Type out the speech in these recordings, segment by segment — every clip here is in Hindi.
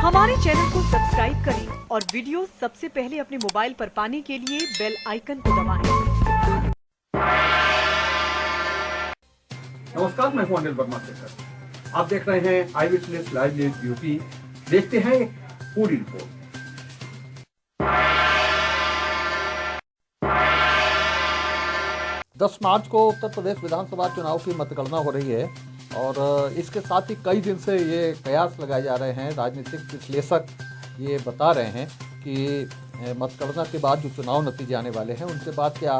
हमारे चैनल को सब्सक्राइब करें और वीडियो सबसे पहले अपने मोबाइल पर पाने के लिए बेल आइकन को दबाएं। नमस्कार, मैं हूं अनिल वर्मा शेखर। आप देख रहे हैं आई विटनेस लाइव न्यूज यूपी। देखते हैं एक पूरी रिपोर्ट। 10 मार्च को उत्तर प्रदेश विधानसभा चुनाव की मतगणना हो रही है और इसके साथ ही कई दिन से ये कयास लगाए जा रहे हैं। राजनीतिक विश्लेषक ये बता रहे हैं कि मतगणना के बाद जो चुनाव नतीजे आने वाले हैं उनके बाद क्या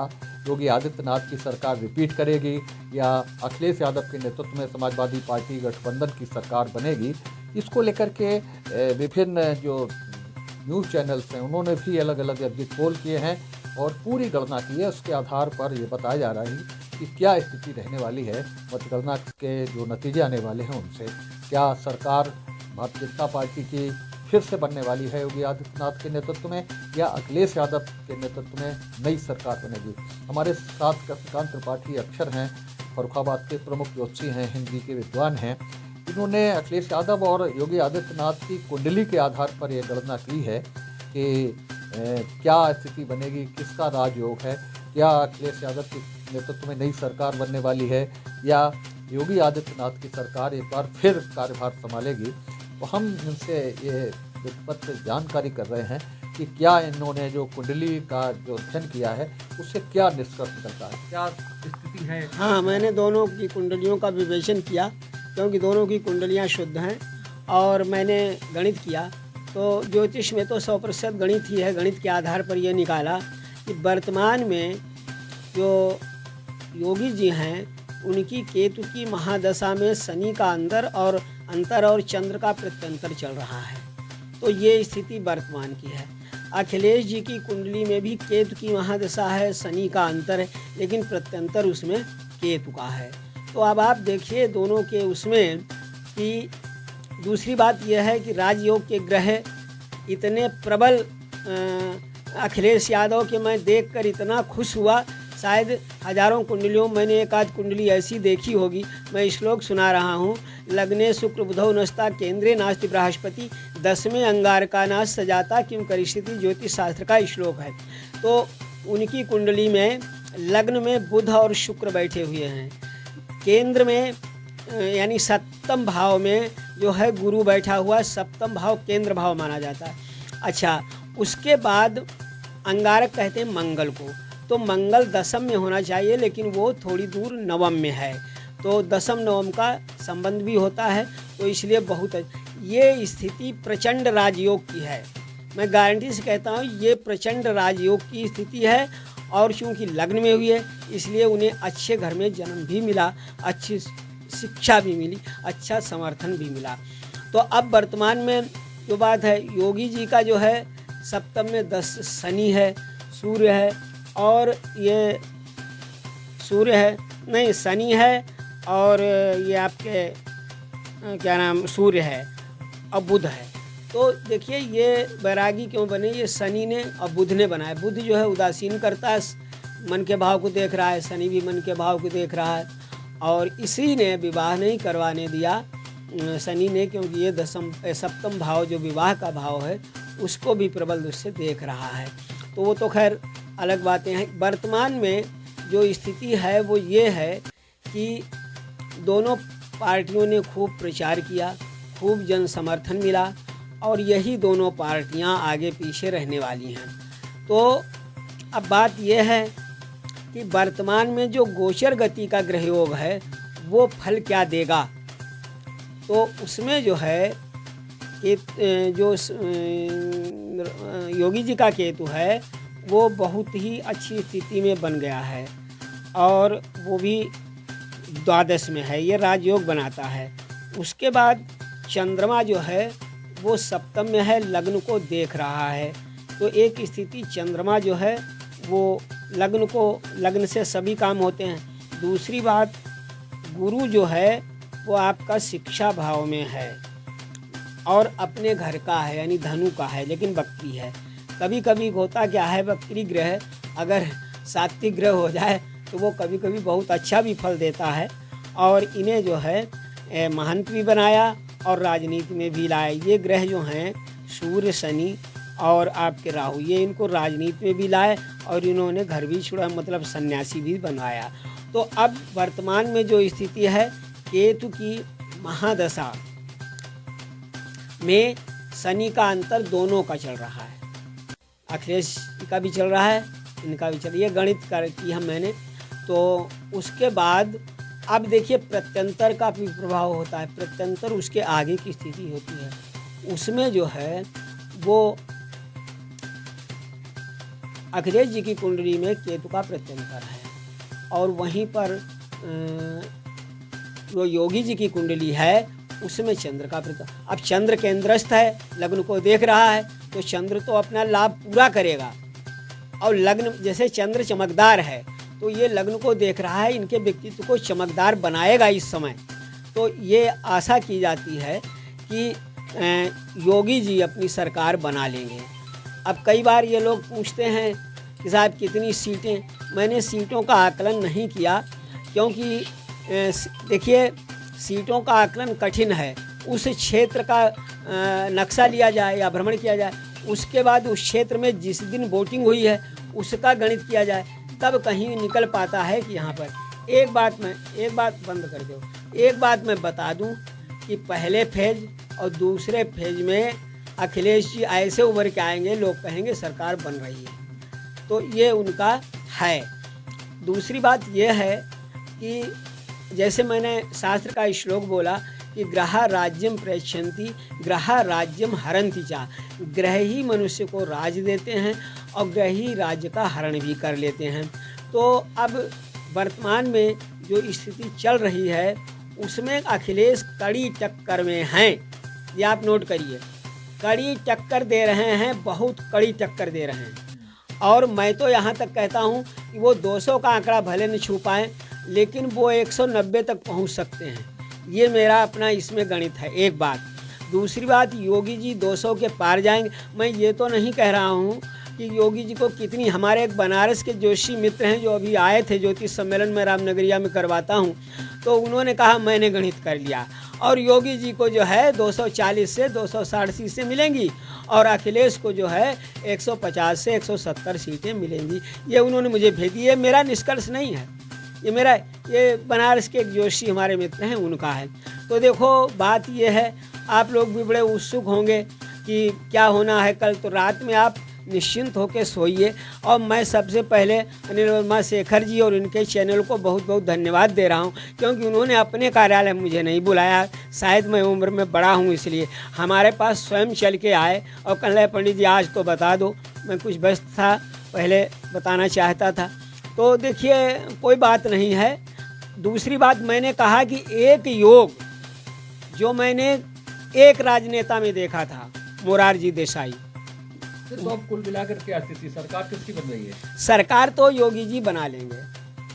योगी आदित्यनाथ की सरकार रिपीट करेगी या अखिलेश यादव के नेतृत्व में समाजवादी पार्टी गठबंधन की सरकार बनेगी। इसको लेकर के विभिन्न जो न्यूज़ चैनल्स हैं उन्होंने भी अलग अलग एग्जिट पोल किए हैं और पूरी गणना की है। उसके आधार पर ये बताया जा रहा है कि क्या स्थिति रहने वाली है मतगणना के जो नतीजे आने वाले हैं उनसे। क्या सरकार भारतीय जनता पार्टी की फिर से बनने वाली है योगी आदित्यनाथ के नेतृत्व में या अखिलेश यादव के नेतृत्व में नई सरकार बनेगी। हमारे साथ कृष्णकांत त्रिपाठी अक्षर हैं, फर्रुखाबाद के प्रमुख ज्योतिषी हैं, हिंदी के विद्वान हैं। इन्होंने अखिलेश यादव और योगी आदित्यनाथ की कुंडली के आधार पर यह गणना की है कि क्या स्थिति बनेगी, किसका राजयोग है, क्या अखिलेश यादव के नेतृत्व में नई सरकार बनने वाली है या योगी आदित्यनाथ की सरकार एक बार फिर कार्यभार संभालेगी। तो हम इनसे ये व्युत्पत्त जानकारी कर रहे हैं कि क्या इन्होंने जो कुंडली का जो अध्ययन किया है उससे क्या निष्कर्ष निकलता है, क्या स्थिति है। हाँ, मैंने दोनों की कुंडलियों का विवेचन किया क्योंकि दोनों की कुंडलियाँ शुद्ध हैं और मैंने गणित किया तो ज्योतिष में तो 100% गणित ही है। गणित के आधार पर यह निकाला कि वर्तमान में जो योगी जी हैं उनकी केतु की महादशा में शनि का अंतर और चंद्र का प्रत्यंतर चल रहा है। तो ये स्थिति वर्तमान की है। अखिलेश जी की कुंडली में भी केतु की महादशा है, शनि का अंतर है, लेकिन प्रत्यंतर उसमें केतु का है। तो अब आप देखिए दोनों के उसमें कि दूसरी बात यह है कि राजयोग के ग्रह इतने प्रबल अखिलेश यादव के मैं देखकर इतना खुश हुआ। शायद हजारों कुंडलियों मैंने एक आध कुंडली ऐसी देखी होगी। मैं श्लोक सुना रहा हूँ। लग्ने शुक्र बुधौ नस्ता केंद्रे नास्ति बृहस्पति दसवें अंगारका नाश सजाता किम करिष्यति ज्योतिष शास्त्र का श्लोक है। तो उनकी कुंडली में लग्न में बुध और शुक्र बैठे हुए हैं। केंद्र में यानी सप्तम भाव में जो है गुरु बैठा हुआ। सप्तम भाव केंद्र भाव माना जाता है। अच्छा, उसके बाद अंगारक कहते हैं मंगल को। तो मंगल दशम में होना चाहिए लेकिन वो थोड़ी दूर नवम में है। तो दशम नवम का संबंध भी होता है। तो इसलिए बहुत ये स्थिति प्रचंड राजयोग की है। मैं गारंटी से कहता हूँ ये प्रचंड राजयोग की स्थिति है। और चूँकि लग्न में हुई है इसलिए उन्हें अच्छे घर में जन्म भी मिला, अच्छी शिक्षा भी मिली, अच्छा समर्थन भी मिला। तो अब वर्तमान में जो बात है, योगी जी का जो है सप्तम में 10 शनि है, सूर्य है और ये सूर्य है नहीं शनि है और ये आपके क्या नाम सूर्य है और बुध है। तो देखिए ये वैरागी क्यों बने, ये शनि ने और बुध ने बनाया। बुध जो है उदासीन करता है, मन के भाव को देख रहा है, शनि भी मन के भाव को देख रहा है और इसी ने विवाह नहीं करवाने दिया शनि ने, क्योंकि ये सप्तम भाव जो विवाह का भाव है उसको भी प्रबल दृष्टि से देख रहा है। तो वो तो खैर अलग बातें हैं। वर्तमान में जो स्थिति है वो ये है कि दोनों पार्टियों ने खूब प्रचार किया, खूब जन समर्थन मिला और यही दोनों पार्टियां आगे पीछे रहने वाली हैं। तो अब बात यह है कि वर्तमान में जो गोचर गति का ग्रह योग है वो फल क्या देगा। तो उसमें जो है कि जो योगी जी का केतु है वो बहुत ही अच्छी स्थिति में बन गया है और वो भी द्वादश में है, ये राजयोग बनाता है। उसके बाद चंद्रमा जो है वो सप्तम में है, लग्न को देख रहा है। तो एक स्थिति चंद्रमा जो है वो लग्न से सभी काम होते हैं। दूसरी बात गुरु जो है वो आपका शिक्षा भाव में है और अपने घर का है यानी धनु का है, लेकिन वक्री है। कभी कभी होता क्या है, वक्री ग्रह अगर सात्विक ग्रह हो जाए तो वो कभी कभी बहुत अच्छा भी फल देता है और इन्हें जो है महंत भी बनाया और राजनीति में भी लाए। ये ग्रह जो हैं सूर्य, शनि और आपके राहु, ये इनको राजनीति में भी लाए और इन्होंने घर भी छुड़ा, मतलब सन्यासी भी बनवाया। तो अब वर्तमान में जो स्थिति है, केतु की महादशा में शनि का अंतर दोनों का चल रहा है। अखिलेश का भी चल रहा है, इनका भी चल रहा है। ये गणित कर किया मैंने। तो उसके बाद अब देखिए प्रत्यंतर का भी प्रभाव होता है। प्रत्यंतर उसके आगे की स्थिति होती है, उसमें जो है वो अखिलेश जी की कुंडली में केतु का प्रत्यंतर है और वहीं पर जो योगी जी की कुंडली है उसमें चंद्र का प्रत्यंतर। अब चंद्र केंद्रस्थ है, लग्न को देख रहा है, तो चंद्र तो अपना लाभ पूरा करेगा और लग्न जैसे चंद्र चमकदार है तो ये लग्न को देख रहा है, इनके व्यक्तित्व को चमकदार बनाएगा इस समय। तो ये आशा की जाती है कि योगी जी अपनी सरकार बना लेंगे। अब कई बार ये लोग पूछते हैं कि साहब कितनी सीटें, मैंने सीटों का आकलन नहीं किया क्योंकि देखिए सीटों का आकलन कठिन है। उस क्षेत्र का नक्शा लिया जाए या भ्रमण किया जाए, उसके बाद उस क्षेत्र में जिस दिन वोटिंग हुई है उसका गणित किया जाए, तब कहीं निकल पाता है कि यहाँ पर एक बात बंद कर दो। एक बात मैं बता दूं कि पहले फेज और दूसरे फेज में अखिलेश जी ऐसे उभर के आएंगे, लोग कहेंगे सरकार बन रही है, तो ये उनका है। दूसरी बात यह है कि जैसे मैंने शास्त्र का श्लोक बोला कि ग्रह राज्यम प्रेक्षन्ति ग्रह राज्यम हरन्ति चा, ग्रह ही मनुष्य को राज देते हैं और ग्रह ही राज्य का हरण भी कर लेते हैं। तो अब वर्तमान में जो स्थिति चल रही है उसमें अखिलेश कड़ी टक्कर में हैं। ये आप नोट करिए, कड़ी टक्कर दे रहे हैं, बहुत कड़ी टक्कर दे रहे हैं। और मैं तो यहाँ तक कहता हूँ कि वो 200 का आंकड़ा भले न छू पाएँ, लेकिन वो 190 तक पहुँच सकते हैं। ये मेरा अपना इसमें गणित है, एक बात। दूसरी बात, योगी जी 200 के पार जाएंगे। मैं ये तो नहीं कह रहा हूँ कि योगी जी को कितनी, हमारे एक बनारस के जोशी मित्र हैं जो अभी आए थे ज्योतिष सम्मेलन में, रामनगरिया में करवाता हूँ, तो उन्होंने कहा मैंने गणित कर लिया और योगी जी को जो है 240 से 260 सीटें मिलेंगी और अखिलेश को जो है 150 से 170 सीटें मिलेंगी। ये उन्होंने मुझे भेज दी। ये मेरा निष्कर्ष नहीं है, ये बनारस के एक जोशी हमारे मित्र हैं उनका है। तो देखो बात ये है, आप लोग भी बड़े उत्सुक होंगे कि क्या होना है कल। तो रात में आप निश्चिंत होकर सोइए। और मैं सबसे पहले अनिल वर्मा शेखर जी और इनके चैनल को बहुत बहुत धन्यवाद दे रहा हूँ, क्योंकि उन्होंने अपने कार्यालय मुझे नहीं बुलाया। शायद मैं उम्र में बड़ा हूँ इसलिए हमारे पास स्वयं चल के आए और कहले पंडित जी आज तो बता दो। मैं कुछ व्यस्त था, पहले बताना चाहता था। तो देखिए कोई बात नहीं है। दूसरी बात, मैंने कहा कि एक योग जो मैंने एक राजनेता में देखा था, मोरारजी देसाई। तो अब कुल मिलाकर क्या स्थिति, सरकार किसकी बन रही है? सरकार तो योगी जी बना लेंगे,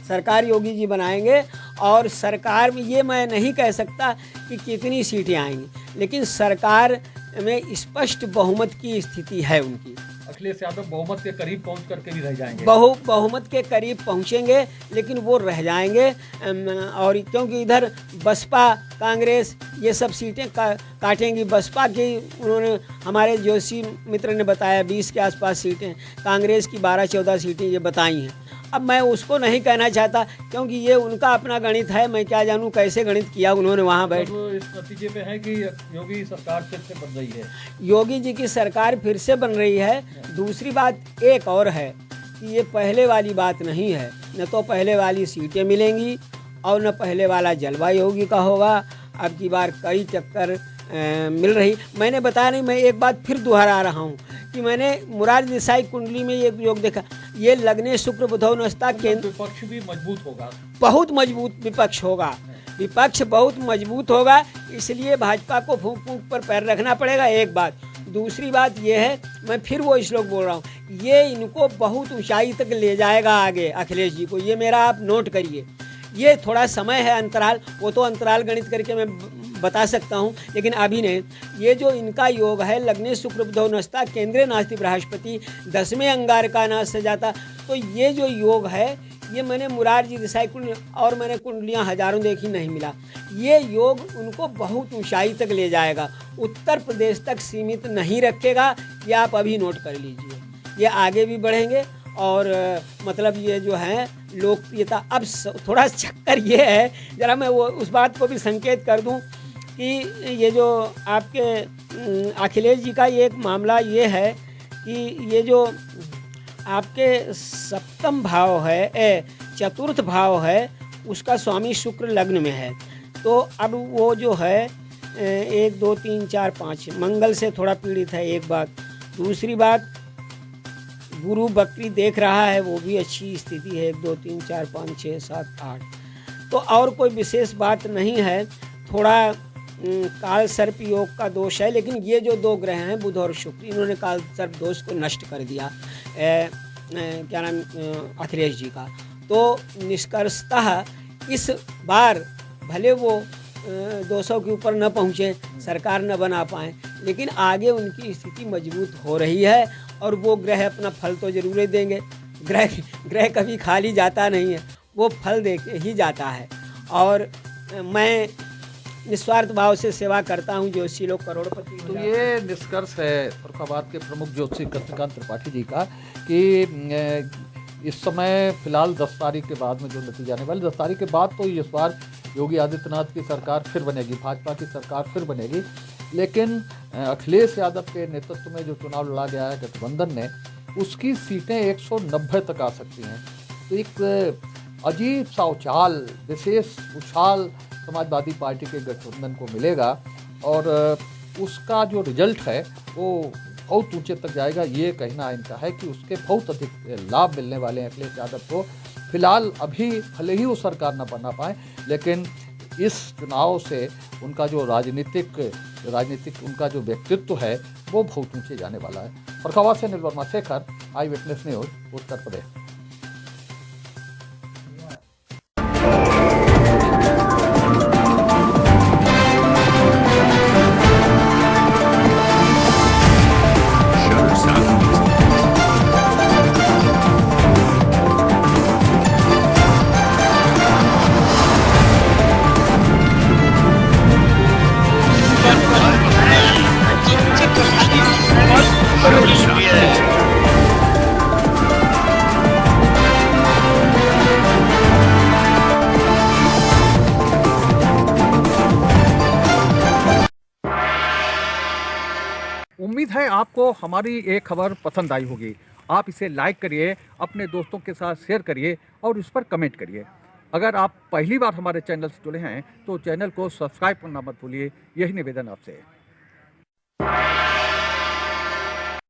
सरकार योगी जी बनाएंगे। और सरकार में ये मैं नहीं कह सकता कि कितनी सीटें आएंगी, लेकिन सरकार में स्पष्ट बहुमत की स्थिति है उनकी। अखिलेश यादव बहुमत के करीब पहुंच करके भी रह जाएंगे। बहुमत के करीब पहुंचेंगे, लेकिन वो रह जाएंगे। और क्योंकि इधर बसपा कांग्रेस ये सब सीटें काटेंगी। बसपा की उन्होंने, हमारे जोशी मित्र ने बताया 20 के आसपास सीटें, कांग्रेस की 12-14 सीटें ये बताई हैं। अब मैं उसको नहीं कहना चाहता क्योंकि ये उनका अपना गणित है, मैं क्या जानूं कैसे गणित किया उन्होंने वहाँ बैठ। तो इस नतीजे पे है कि योगी सरकार फिर से बन रही है। योगी जी की सरकार फिर से बन रही है। दूसरी बात एक और है कि ये पहले वाली बात नहीं है, न तो पहले वाली सीटें मिलेंगी और न पहले वाला जलवा योगी का होगा। अब की बार कई चक्कर मिल रही। मैंने बताया नहीं, मैं एक बात फिर दोहरा रहा हूँ कि मैंने मोरारजी देसाई कुंडली में एक योग देखा। ये लग्ने शुक्र बुधौ नस्ता केंद्र, विपक्ष भी मजबूत होगा, बहुत मजबूत विपक्ष होगा, विपक्ष बहुत मजबूत होगा। इसलिए भाजपा को फूंक फूंक पर पैर रखना पड़ेगा, एक बात। दूसरी बात ये है, मैं फिर वो श्लोक बोल रहा हूँ, ये इनको बहुत ऊंचाई तक ले जाएगा आगे अखिलेश जी को। ये मेरा आप नोट करिए। ये थोड़ा समय है, अंतराल, वो तो अंतराल गणित करके मैं बता सकता हूँ, लेकिन अभी नहीं। ये जो इनका योग है, लग्ने शुक्र बुधौ नस्ता केंद्रे नास्ति बृहस्पति 10वें अंगारका नाश से जाता, तो ये जो योग है ये मैंने मुरारजी देसाई कुंडली और मैंने कुंडलियाँ हजारों देखी, नहीं मिला। ये योग उनको बहुत ऊंचाई तक ले जाएगा, उत्तर प्रदेश तक सीमित नहीं रखेगा। ये आप अभी नोट कर लीजिए, ये आगे भी बढ़ेंगे। और मतलब ये जो है लोकप्रियता, अब थोड़ा चक्कर ये है, ज़रा मैं वो उस बात को भी संकेत कर दूं कि ये जो आपके अखिलेश जी का ये एक मामला ये है कि ये जो आपके सप्तम भाव है, चतुर्थ भाव है, उसका स्वामी शुक्र लग्न में है। तो अब वो जो है 1 2 3 4 5 मंगल से थोड़ा पीड़ित है, एक बात। दूसरी बात, गुरु बकरी देख रहा है, वो भी अच्छी स्थिति है, 1 2 3 4 5 6 7 8। तो और कोई विशेष बात नहीं है। थोड़ा काल सर्प योग का दोष है, लेकिन ये जो 2 ग्रह हैं बुध और शुक्र, इन्होंने काल सर्प दोष को नष्ट कर दिया, क्या नाम अखिलेश जी का। तो निष्कर्षतः इस बार भले वो 200 के ऊपर न पहुँचे, सरकार न बना पाएँ, लेकिन आगे उनकी स्थिति मजबूत हो रही है और वो ग्रह अपना फल तो जरूर देंगे। ग्रह कभी खाली जाता नहीं है, वो फल दे के ही जाता है। और मैं निस्वार्थ भाव से सेवा करता हूँ, ज्योतिषी लोग करोड़पति हो तो जाते हैं। ये निष्कर्ष है फर्रुखाबाद के प्रमुख ज्योतिषी कृष्णकांत त्रिपाठी जी का कि इस समय फिलहाल 10 तारीख के बाद में जो नतीजा आने वाले, 10 तारीख के बाद तो इस बार योगी आदित्यनाथ की सरकार फिर बनेगी, भाजपा की सरकार फिर बनेगी। लेकिन अखिलेश यादव के नेतृत्व में जो चुनाव लड़ा गया है गठबंधन ने, उसकी सीटें 190 तक आ सकती हैं। तो एक अजीब सा उछाल, विशेष उछाल समाजवादी पार्टी के गठबंधन को मिलेगा और उसका जो रिजल्ट है वो बहुत ऊंचे तक जाएगा। ये कहना इनका है कि उसके बहुत अधिक लाभ मिलने वाले हैं अखिलेश यादव को। फिलहाल अभी भले ही वो सरकार न बना पाए, लेकिन इस चुनाव से उनका जो राजनीतिक उनका जो व्यक्तित्व है वो बहुत ऊंचे जाने वाला है। फर्रुखाबाद से अनिल वर्मा शेखर, आई विटनेस न्यूज़, उत्तर प्रदेश। उम्मीद है आपको हमारी ये खबर पसंद आई होगी। आप इसे लाइक करिए, अपने दोस्तों के साथ शेयर करिए और उस पर कमेंट करिए। अगर आप पहली बार हमारे चैनल से जुड़े हैं तो चैनल को सब्सक्राइब करना मत भूलिए। यही निवेदन आपसे है।